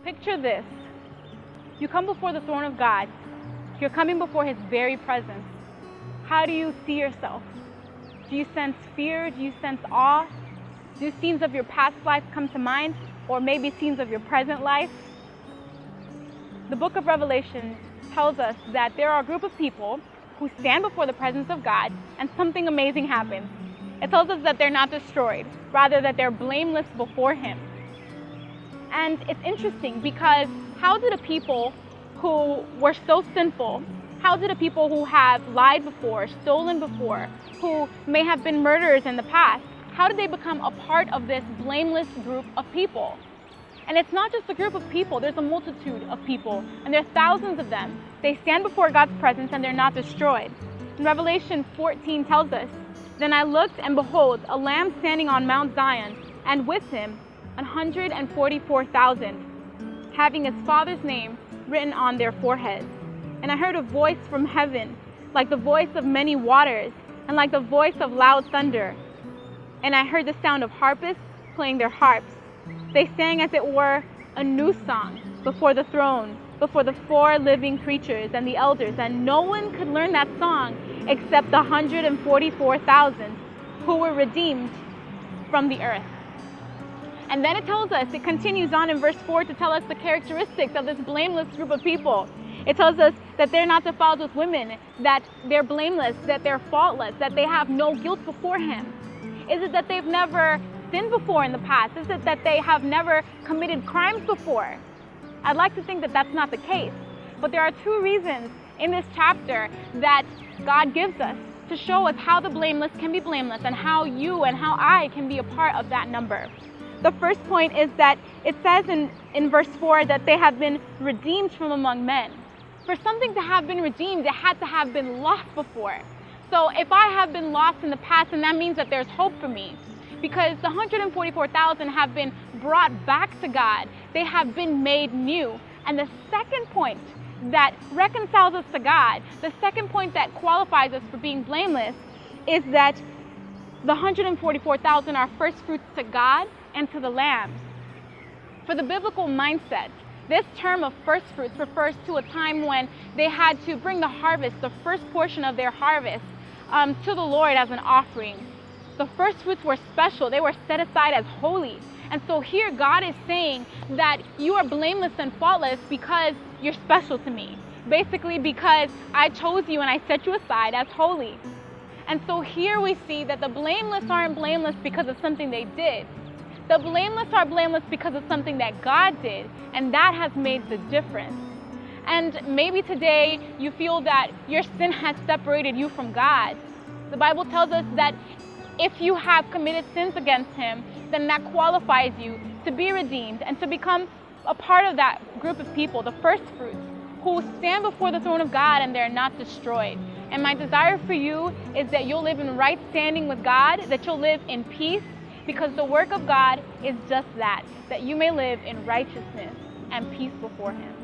Picture this. You come before the throne of God. You're coming before his very presence. How do you see yourself? Do you sense fear? Do you sense awe? Do scenes of your past life come to mind? Or maybe scenes of your present life? The book of Revelation tells us that there are a group of people who stand before the presence of God and something amazing happens. It tells us that they're not destroyed, rather that they're blameless before him. And it's interesting because how did a people who were so sinful, how did a people who have lied before, stolen before, who may have been murderers in the past, how did they become a part of this blameless group of people? And it's not just a group of people, there's a multitude of people, and there are thousands of them. They stand before God's presence and they're not destroyed. And Revelation 14 tells us, "Then I looked, and behold, a lamb standing on Mount Zion, and with him 144,000, having his Father's name written on their foreheads. And I heard a voice from heaven, like the voice of many waters, and like the voice of loud thunder. And I heard the sound of harpists playing their harps. They sang as it were a new song before the throne, before the four living creatures and the elders, and no one could learn that song except the 144,000 who were redeemed from the earth." And then it continues on in verse 4 to tell us the characteristics of this blameless group of people. It tells us that they're not defiled with women, that they're blameless, that they're faultless, that they have no guilt before him. Is it that they've never sinned before in the past? Is it that they have never committed crimes before? I'd like to think that that's not the case. But there are two reasons in this chapter that God gives us to show us how the blameless can be blameless and how you and how I can be a part of that number. The first point is that it says in verse 4 that they have been redeemed from among men. For something to have been redeemed, it had to have been lost before. So if I have been lost in the past, then that means that there's hope for me. Because the 144,000 have been brought back to God. They have been made new. And the second point that reconciles us to God, the second point that qualifies us for being blameless, is that the 144,000 are first fruits to God and to the Lamb. For the biblical mindset, this term of first fruits refers to a time when they had to bring the harvest, the first portion of their harvest, to the Lord as an offering. The first fruits were special. They were set aside as holy. And so here God is saying that you are blameless and faultless because you're special to me. Basically because I chose you and I set you aside as holy. And so here we see that the blameless aren't blameless because of something they did. The blameless are blameless because of something that God did, and that has made the difference. And maybe today you feel that your sin has separated you from God. The Bible tells us that if you have committed sins against him, then that qualifies you to be redeemed and to become a part of that group of people, the first fruits, who stand before the throne of God and they're not destroyed. And my desire for you is that you'll live in right standing with God, that you'll live in peace, because the work of God is just that you may live in righteousness and peace before him.